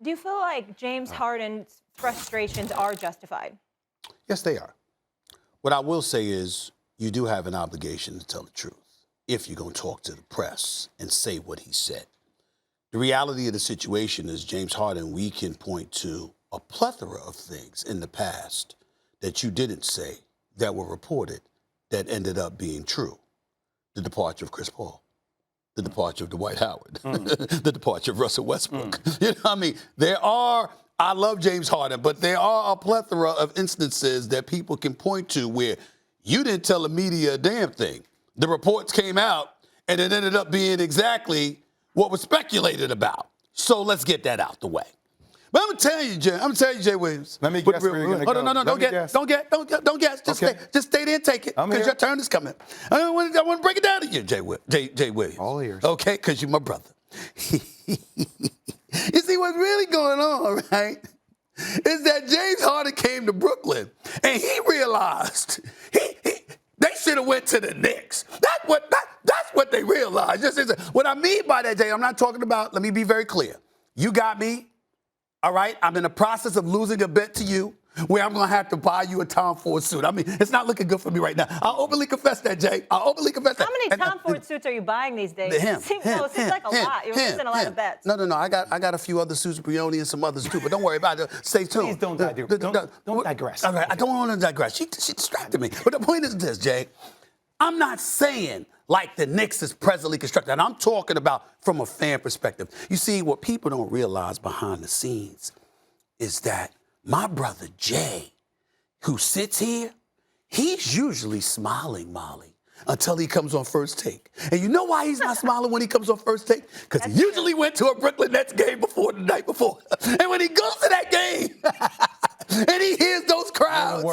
Do you feel like James Harden's frustrations are justified? Yes, they are. What I will say is you do have an obligation to tell the truth if you're going to talk to the press and say what he said. The reality of the situation is James Harden, we can point to a plethora of things in the past that you didn't say that were reported that ended up being true. The departure of Chris Paul, the departure of Dwight Howard, the departure of Russell Westbrook. You know what I mean? I love James Harden, but there are a plethora of instances that people can point to where you didn't tell the media a damn thing. The reports came out, and it ended up being exactly what was speculated about. So let's get that out the way. But I'm gonna tell you, Jay Wiliams. Let me guess where you're gonna go. No, don't guess. Just stay there and take it, because your turn is coming. I want to break it down to you, Jay Wiliams. All ears. Okay, because you're my brother. You see what's really going on, right? Is that James Harden came to Brooklyn and he realized they should have went to the Knicks. That's what they realized. What I mean by that, Jay, I'm not talking about. Let me be very clear. You got me. All right, I'm in the process of losing a bet to you where I'm going to have to buy you a Tom Ford suit. I mean, it's not looking good for me right now. I'll openly confess that, Jay. I'll openly confess that. How many Tom Ford suits are you buying these days? It seems like a lot. You're losing a lot of bets. No. I got a few other suits, Brioni and some others too, but don't worry about it. Stay tuned. Please don't digress. All right, I don't want to digress. She distracted me. But the point is this, Jay. I'm not saying like the Knicks is presently constructed. And I'm talking about from a fan perspective. You see, what people don't realize behind the scenes is that my brother Jay, who sits here, he's usually smiling, Molly, until he comes on First Take. And you know why he's not smiling when he comes on First Take? Because he usually went to a Brooklyn Nets game before the night before. And when he goes to that game, and he hears those crowds,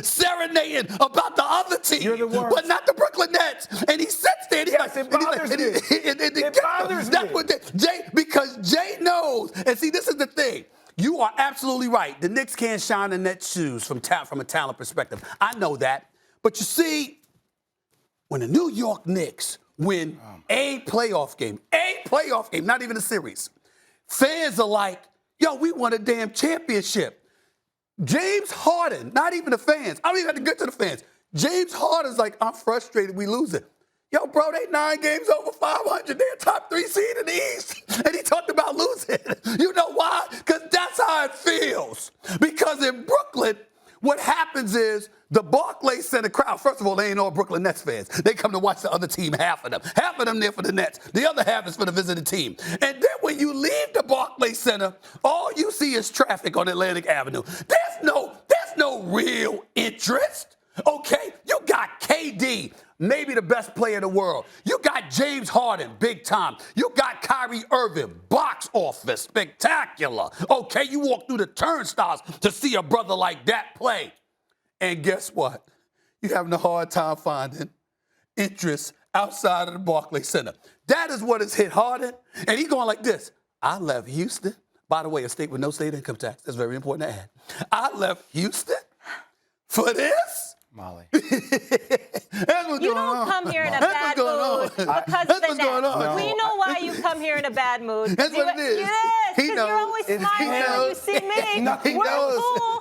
serenading about the other team, but not the Brooklyn Nets. And he sits there, and it bothers me. It bothers me. Because Jay knows, and see, this is the thing. You are absolutely right. The Knicks can't shine the Nets' shoes from a talent perspective. I know that. But you see, when the New York Knicks win a playoff game, not even a series, fans are like, yo, we won a damn championship. James Harden, not even the fans. I don't even have to get to the fans. James Harden's like, I'm frustrated, we lose it. Yo, bro, they 9 games over 500. They're top 3 seed in the East. And he talked about losing. You know why? Because that's how it feels. Because in Brooklyn, what happens is the Barclays Center crowd, first of all, they ain't all Brooklyn Nets fans. They come to watch the other team, half of them. Half of them there for the Nets. The other half is for the visiting team. And then when you leave the Barclays Center, all you see is traffic on Atlantic Avenue. There's no real interest, okay? You got KD, maybe the best player in the world. You got James Harden, big time. You got Kyrie Irving, box office, spectacular. Okay, you walk through the turnstiles to see a brother like that play. And guess what? You're having a hard time finding interest outside of the Barclays Center. That is what has hit Harden. And he's going like this. I left Houston. By the way, a state with no state income tax. That's very important to add. I left Houston for this? Molly. You don't come here in a bad mood because of the Nets. We know why you come here in a bad mood. That's what it is. Yes, because you're always smiling when you see me. We're cool.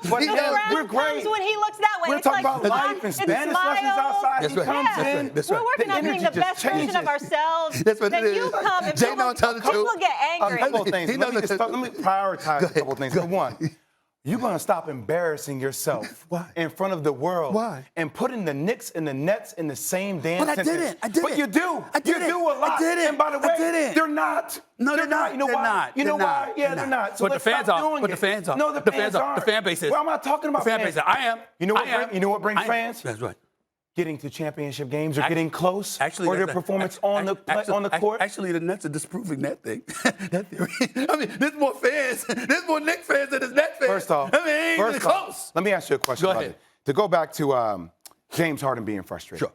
We're great. When he looks that way, we're talking about life and Spanish lessons outside. That's He comes in. That's right. We're working on being the best version of ourselves. That's what it is. You come and Jay don't tell the truth. people get angry. A couple of things. Let me prioritize a couple of things. Number one, you're going to stop embarrassing yourself in front of the world. Why? And putting the Knicks and the Nets in the same damn sentence. I didn't. But you do. You do a lot. I didn't. And by the way, they're not. No, they're not. You know why? You know why? Yeah, they're not. So but the fans are. But the fans are. No, the fans aren't. The fan base is. Well, I'm not talking about the fan base. I am. You know what brings fans? That's right. Getting to championship games or getting close, or their performance on the court. Actually, the Nets are disproving that thing, that theory. I mean, there's more fans, there's more Knicks fans than there's Nets fans. First off, I mean, it ain't really close. Let me ask you a question. Go ahead. To go back to James Harden being frustrated. Sure.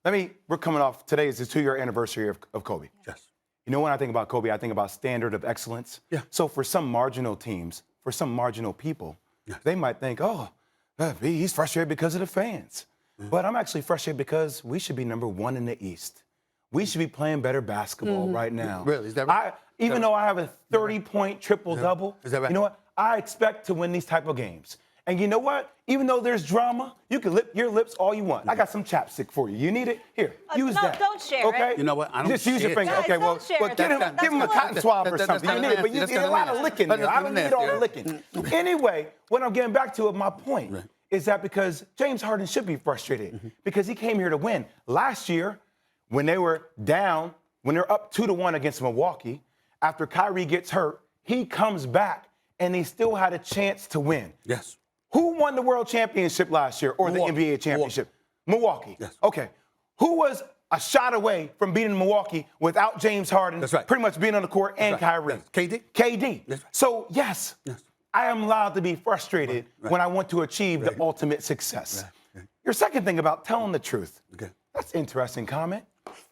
Okay. We're coming off, today is the 2-year anniversary of Kobe. Yes. You know, when I think about Kobe, I think about standard of excellence. Yeah. So for some marginal teams, for some marginal people, they might think, oh, he's frustrated because of the fans. But I'm actually frustrated because we should be number 1 in the East. we should be playing better basketball right now. Really? Is that right? Even though I have a 30-point triple-double, Is that right? you know what? I expect to win these type of games. And you know what? Even though there's drama, you can lip your lips all you want. I got some chapstick for you. You need it? Here, use no, that. don't share okay? it. You know what? I don't Just use your share it. finger. Guys, Okay, well, don't share it. give him a cotton swab or something. You need it, but you need a lot of licking there. I don't need all the licking. Anyway, what I'm getting back to, my point is that because James Harden should be frustrated because he came here to win. Last year, when they were down, when they're up 2-1 against Milwaukee, after Kyrie gets hurt, he comes back and he still had a chance to win. Yes. Who won the World Championship last year or Milwaukee. the NBA Championship? Milwaukee. Yes. Okay. Who was a shot away from beating Milwaukee without James Harden That's right. pretty much being on the court and Kyrie? Yes. KD? KD. That's right. So, yes, I am allowed to be frustrated when I want to achieve the ultimate success. Your second thing about telling the truth. Okay. That's an interesting comment.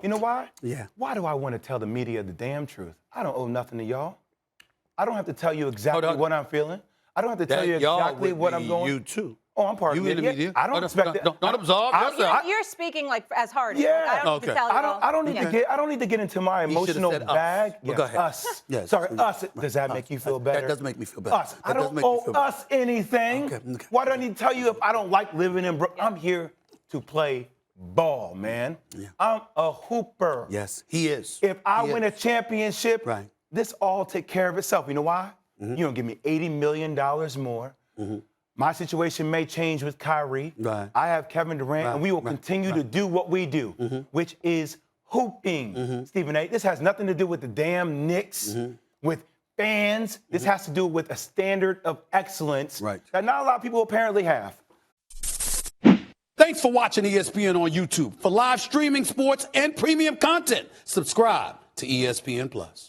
You know why? Yeah. Why do I want to tell the media the damn truth? I don't owe nothing to y'all. I don't have to tell you exactly what I'm feeling. I don't have to tell you exactly what I'm going. You too. Oh, I'm part of You in the media? I don't expect it. Don't absolve yourself. You're speaking like as Harden. Yeah. I don't need to tell you all. I don't need to get into my emotional said us. bag. Well, go ahead. Us. Yes. Sorry, us. Does that make you feel better? That does make me feel better. Us. I don't owe us anything. Okay. Why do I need to tell you if I don't like living in Brooklyn? I'm here to play ball, man. Yeah. I'm a hooper. Yes, he is. If I win a championship, this all take care of itself. You know why? You don't give me $80 million more. My situation may change with Kyrie. I have Kevin Durant, and we will continue to do what we do, which is hooping. Stephen A., this has nothing to do with the damn Knicks, with fans. This has to do with a standard of excellence that not a lot of people apparently have. Thanks for watching ESPN on YouTube. For live streaming sports and premium content, subscribe to ESPN+.